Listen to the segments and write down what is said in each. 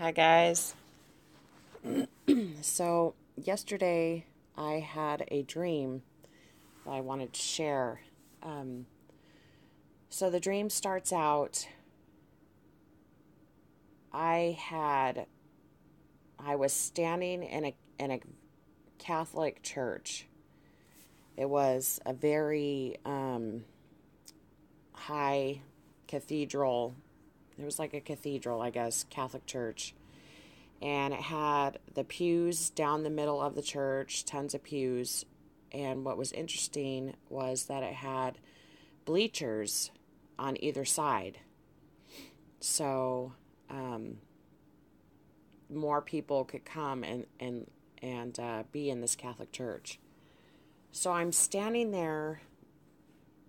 Hi, guys. So, yesterday I had a dream that I wanted to share. Um, so, the dream starts out I had, I was standing in a Catholic church. It was a very high cathedral. It was like a cathedral, I guess, Catholic church. And it had the pews down the middle of the church, tons of pews. And what was interesting was that it had bleachers on either side. So more people could come and be in this Catholic church. So I'm standing there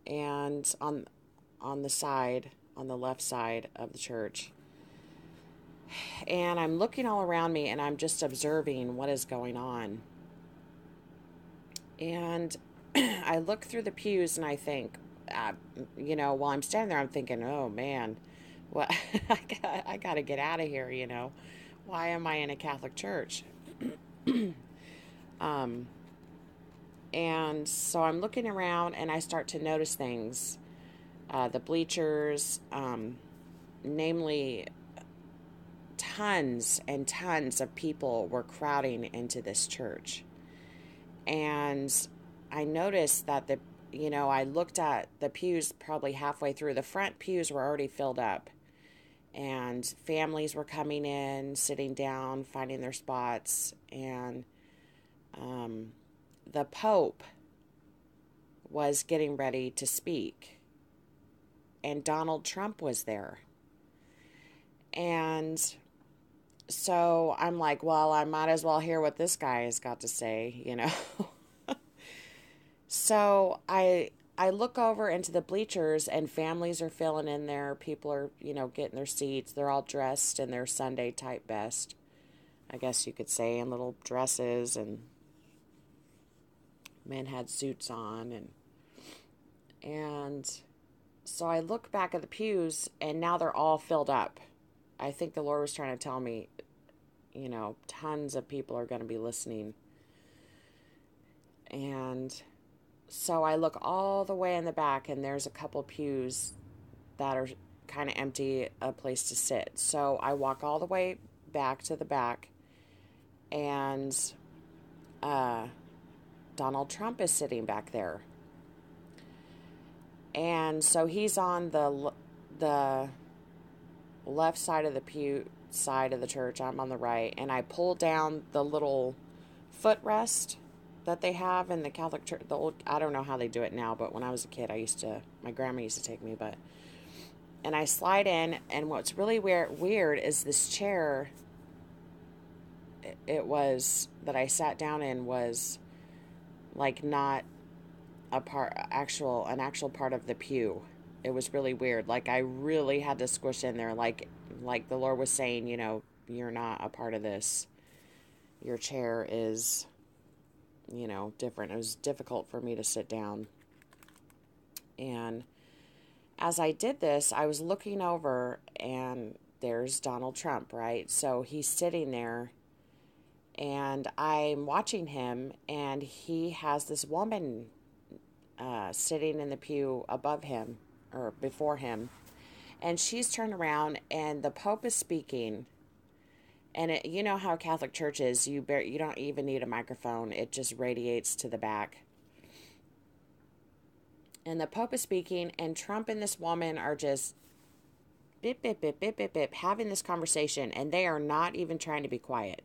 and on the side, on the left side of the church, and I'm looking all around me and I'm just observing what is going on. And I look through the pews and I think, uh, while I'm standing there, I'm thinking, oh man, what I got to get out of here. Why am I in a Catholic church? Um, and so I'm looking around and I start to notice things. The bleachers, namely, tons and tons of people were crowding into this church. And I noticed that I looked at the pews probably halfway through. The front pews were already filled up, and families were coming in, sitting down, finding their spots. And um, the Pope was getting ready to speak, and Donald Trump was there. And so I'm like, well, I might as well hear what this guy has got to say. So I look over into the bleachers and families are filling in there. People are, getting their seats. They're all dressed in their Sunday type best, I guess you could say, in little dresses, and men had suits on, and so I look back at the pews and now they're all filled up. I think the Lord was trying to tell me, tons of people are going to be listening. And so I look all the way in the back and there's a couple pews that are kind of empty, a place to sit. So I walk all the way back to the back, and uh, Donald Trump is sitting back there. And so he's on the left side of the pew side of the church. I'm on the right, and I pull down the little footrest that they have in the Catholic church. The old, I don't know how they do it now, but when I was a kid, my grandma used to take me, and I slide in, and what's really weird is this chair. It was that I sat down in was like not an actual part of the pew. It was really weird. Like I really had to squish in there, like the Lord was saying, you're not a part of this. Your chair is, different. It was difficult for me to sit down. And as I did this, I was looking over and there's Donald Trump, right? So he's sitting there and I'm watching him, and he has this woman sitting in the pew above him or before him, and she's turned around and the Pope is speaking. And you know how Catholic Church is, you don't even need a microphone, it just radiates to the back. And the Pope is speaking, and Trump and this woman are just bip, bip, bip, bip, bip, bip, having this conversation, and they are not even trying to be quiet.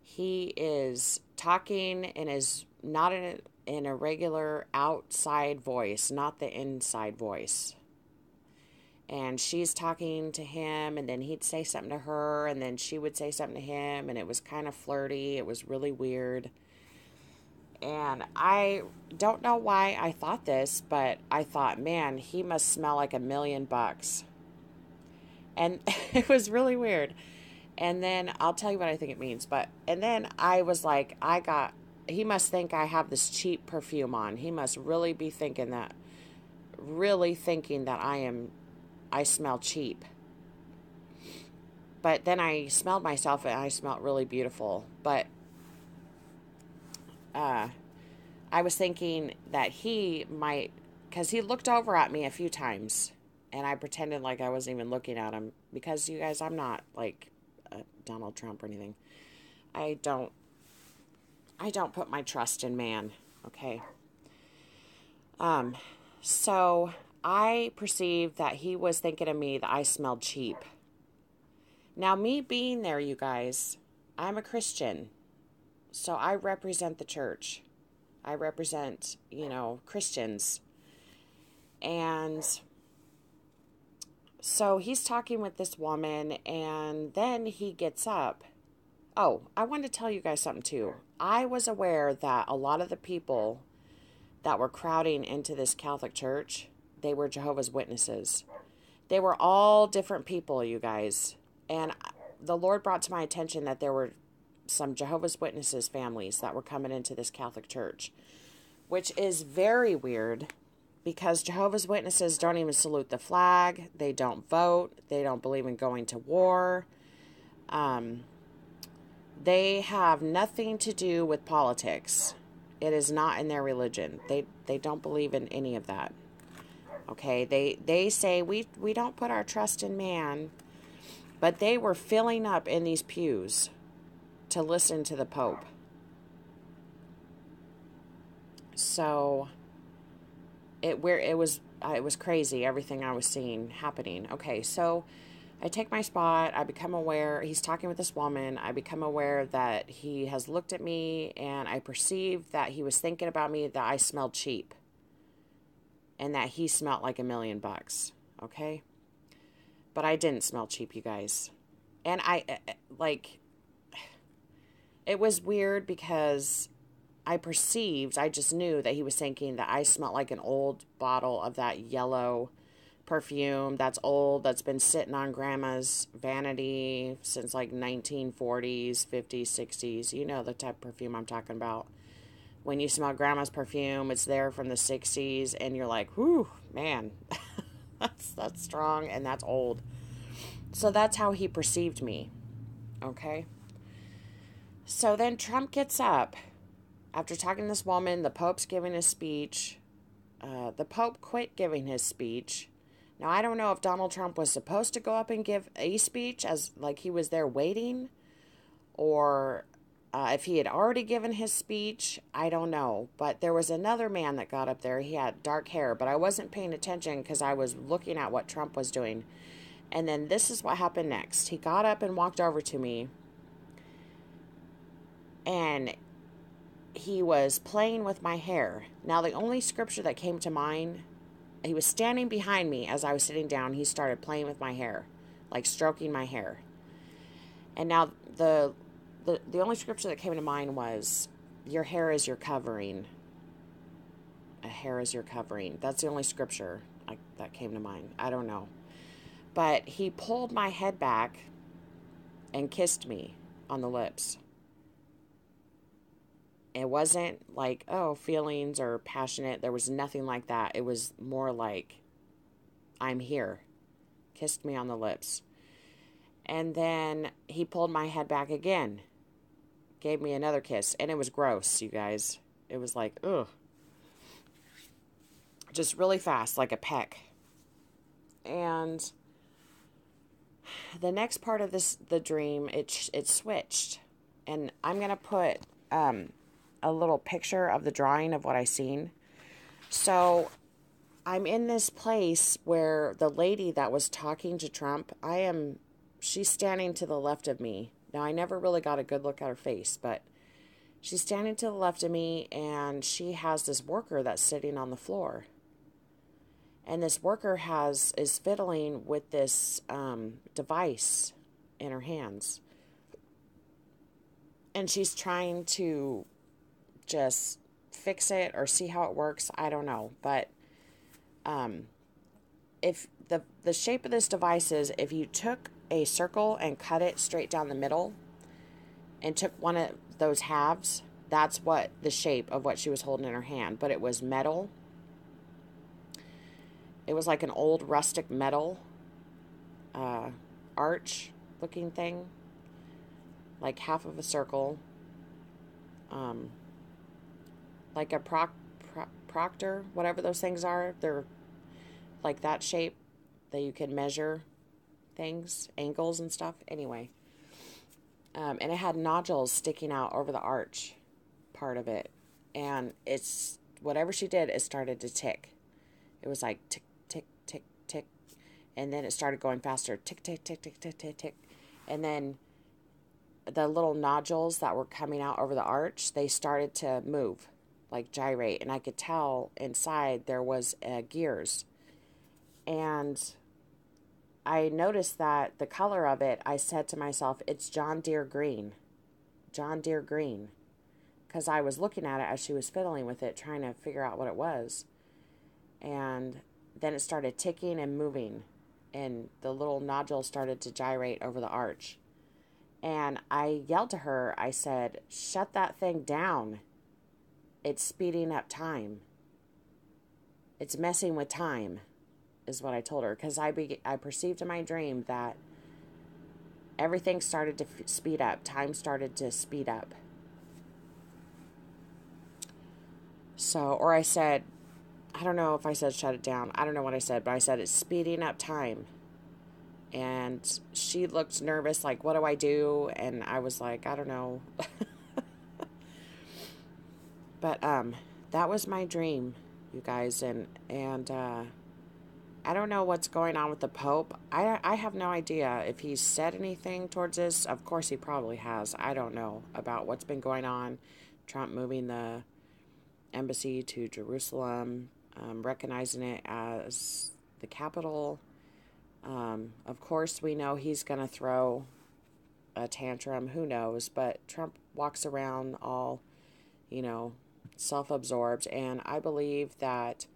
He is talking and is not in a regular outside voice, not the inside voice. And she's talking to him, and then he'd say something to her, and then she would say something to him, and it was kind of flirty. It was really weird. And I don't know why I thought this, but I thought, man, he must smell like $1,000,000. And it was really weird. And then I'll tell you what I think it means. And then I was like, he must think I have this cheap perfume on. He must really be really thinking that I smell cheap. But then I smelled myself and I smelled really beautiful. But I was thinking that he might, because he looked over at me a few times and I pretended like I wasn't even looking at him, because you guys, I'm not like Donald Trump or anything. I don't put my trust in man, okay? So I perceived that he was thinking of me, that I smelled cheap. Now, me being there, you guys, I'm a Christian, so I represent the church. I represent, Christians. And so he's talking with this woman, and then he gets up. Oh, I wanted to tell you guys something too. I was aware that a lot of the people that were crowding into this Catholic church, they were Jehovah's Witnesses. They were all different people, you guys. And the Lord brought to my attention that there were some Jehovah's Witnesses families that were coming into this Catholic church, which is very weird, because Jehovah's Witnesses don't even salute the flag. They don't vote. They don't believe in going to war. They have nothing to do with politics. It is not in their religion. They don't believe in any of that. Okay, they say we don't put our trust in man, but they were filling up in these pews to listen to the Pope. So it was crazy, everything I was seeing happening. Okay, so I take my spot. I become aware. He's talking with this woman. I become aware that he has looked at me, and I perceive that he was thinking about me, that I smelled cheap, and that he smelled like $1,000,000. Okay, but I didn't smell cheap, you guys. And it was weird, because I just knew that he was thinking that I smelled like an old bottle of that yellow perfume that's old, that's been sitting on grandma's vanity since like 1940s, 50s, 60s. You know the type of perfume I'm talking about. When you smell grandma's perfume, it's there from the 60s, and you're like, whew, man, that's strong and that's old. So that's how he perceived me, okay? So then Trump gets up. After talking to this woman, the Pope's giving his speech. The Pope quit giving his speech. Now, I don't know if Donald Trump was supposed to go up and give a speech, as like he was there waiting, or if he had already given his speech. I don't know. But there was another man that got up there. He had dark hair, but I wasn't paying attention because I was looking at what Trump was doing. And then this is what happened next. He got up and walked over to me, and he was playing with my hair. Now, the only scripture that came to mind, he was standing behind me as I was sitting down. He started playing with my hair, like stroking my hair. And now the only scripture that came to mind was, your hair is your covering. A hair is your covering. That's the only scripture that came to mind. I don't know. But he pulled my head back and kissed me on the lips. It wasn't like, oh, feelings or passionate. There was nothing like that. It was more like, I'm here. Kissed me on the lips. And then he pulled my head back again. Gave me another kiss. And it was gross, you guys. It was like, ugh. Just really fast, like a peck. And the next part of the dream, it switched. And I'm going to put a little picture of the drawing of what I seen. So I'm in this place where the lady that was talking to Trump, she's standing to the left of me. Now, I never really got a good look at her face, but she's standing to the left of me, and she has this worker that's sitting on the floor. And this worker is fiddling with this device in her hands. And she's trying to just fix it or see how it works. I don't know. But if the shape of this device is, if you took a circle and cut it straight down the middle and took one of those halves, that's what the shape of what she was holding in her hand. But it was metal. It was like an old rustic metal arch looking thing, like half of a circle, like a proctor, whatever those things are. They're like that shape that you can measure things, angles and stuff. Anyway, and it had nodules sticking out over the arch part of it. And it's, whatever she did, it started to tick. It was like tick, tick, tick, tick. And then it started going faster. Tick, tick, tick, tick, tick, tick, tick. And then the little nodules that were coming out over the arch, they started to move, like gyrate. And I could tell inside there was gears. And I noticed that the color of it, I said to myself, it's John Deere green. John Deere green. Because I was looking at it as she was fiddling with it, trying to figure out what it was. And then it started ticking and moving. And the little nodule started to gyrate over the arch. And I yelled to her, I said, shut that thing down. It's speeding up time. It's messing with time, is what I told her. Because I perceived in my dream that everything started to speed up. Time started to speed up. So, or I said, I don't know if I said shut it down. I don't know what I said, but I said it's speeding up time. And she looked nervous, like, what do I do? And I was like, I don't know. But that was my dream, you guys. And I don't know what's going on with the Pope. I have no idea if he's said anything towards this. Of course he probably has. I don't know about what's been going on. Trump moving the embassy to Jerusalem, recognizing it as the capital. Of course, we know he's going to throw a tantrum. Who knows? But Trump walks around all, self-absorbed. And I believe that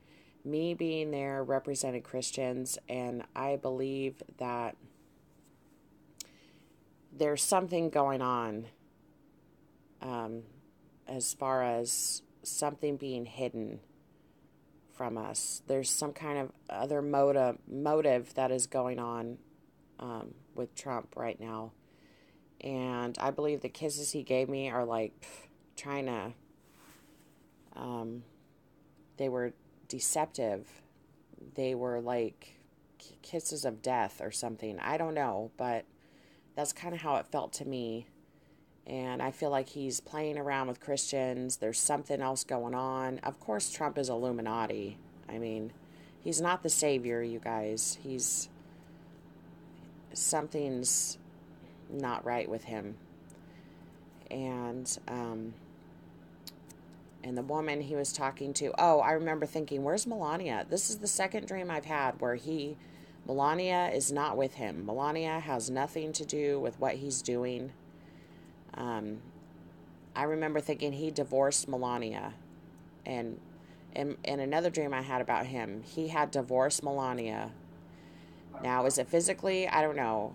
me being there represented Christians, and I believe that there's something going on as far as something being hidden from us. There's some kind of other motive that is going on with Trump right now. And I believe the kisses he gave me are like trying to, they were deceptive. They were like kisses of death or something. I don't know, but that's kind of how it felt to me. And I feel like he's playing around with Christians. There's something else going on. Of course, Trump is Illuminati. I mean, he's not the savior, you guys. Something's not right with him. And the woman he was talking to, I remember thinking, where's Melania? This is the second dream I've had where Melania is not with him. Melania has nothing to do with what he's doing. I remember thinking he divorced Melania. And in another dream I had about him, he had divorced Melania. Now, is it physically? I don't know.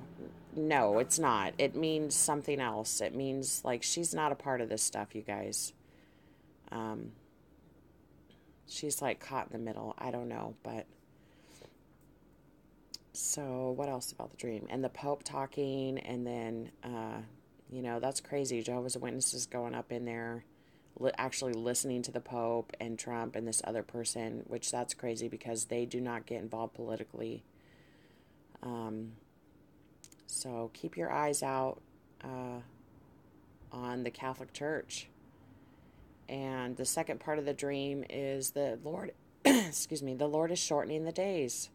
No, it's not. It means something else. It means, like, she's not a part of this stuff, you guys. She's, like, caught in the middle. I don't know, but... So, what else about the dream? And the Pope talking, and then, that's crazy. Jehovah's Witnesses going up in there, actually listening to the Pope and Trump and this other person, which that's crazy because they do not get involved politically. So keep your eyes out on the Catholic Church. And the second part of the dream is the Lord, the Lord is shortening the days.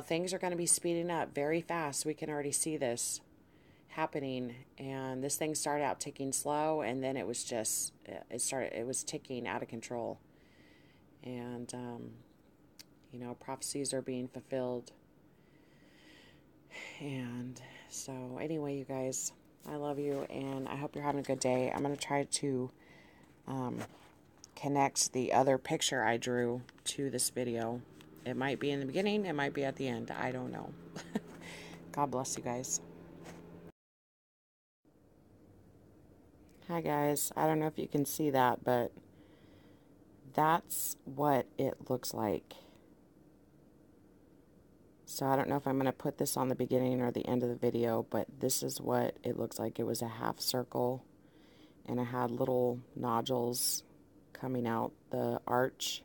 Things are going to be speeding up very fast. We can already see this happening. And this thing started out ticking slow, and then it was just, it was ticking out of control. And, prophecies are being fulfilled. And so anyway, you guys, I love you, and I hope you're having a good day. I'm going to try to connect the other picture I drew to this video. It might be in the beginning, it might be at the end. I don't know. God bless you guys. Hi guys, I don't know if you can see that, but that's what it looks like. So I don't know if I'm going to put this on the beginning or the end of the video, but this is what it looks like. It was a half circle, and it had little nodules coming out the arch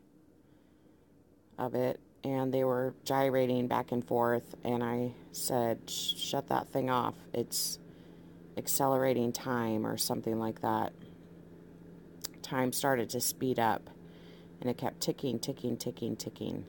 of it, and they were gyrating back and forth, and I said, shut that thing off. It's accelerating time or something like that. Time started to speed up, and it kept ticking, ticking, ticking, ticking.